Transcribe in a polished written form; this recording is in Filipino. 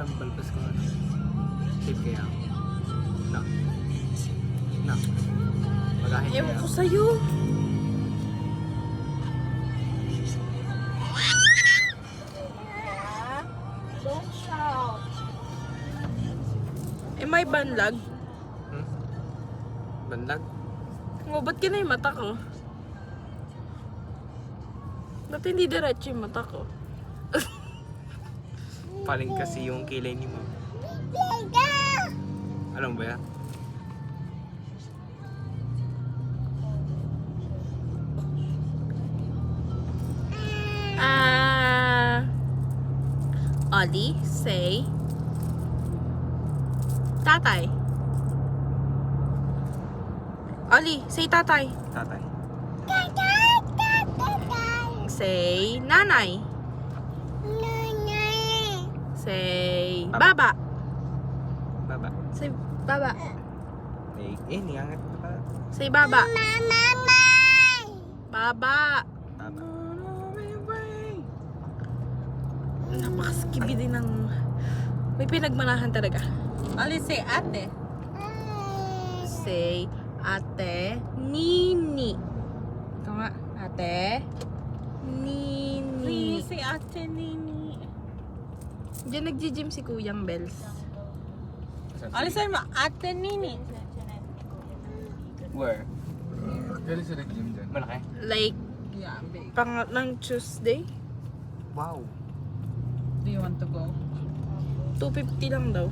ang balbas ko ano. Shape kaya. No. No. Magahin kaya. Ewan ko sa'yo. Don't shout. May banlag. Banlag? Oh, ba't ka na yung mata ko? Ba't hindi diretso yung mata ko? Paling kasi yung kilay ni Mom. Alam mo ba yan? Ollie, say tatay. Ollie, say tatay. Tatay. Say nanay. Say baba. Baba. Say baba. Niangat ka pa. Say baba. Baba. Baba. Napakaskibi din ng... May pinagmanahan talaga. Ali, say ate. Say ate Nini. Ito nga. Ate Nini. Please, say ate Nini. Diyan nagji-gym si Kuyang Bells. Ali, say mo, ate Nini. Where? Kailan siya nag-gym dyan? Malaki? Like, Yeah, big. ng Tuesday. Wow. Do you want to go? 250 lang daw.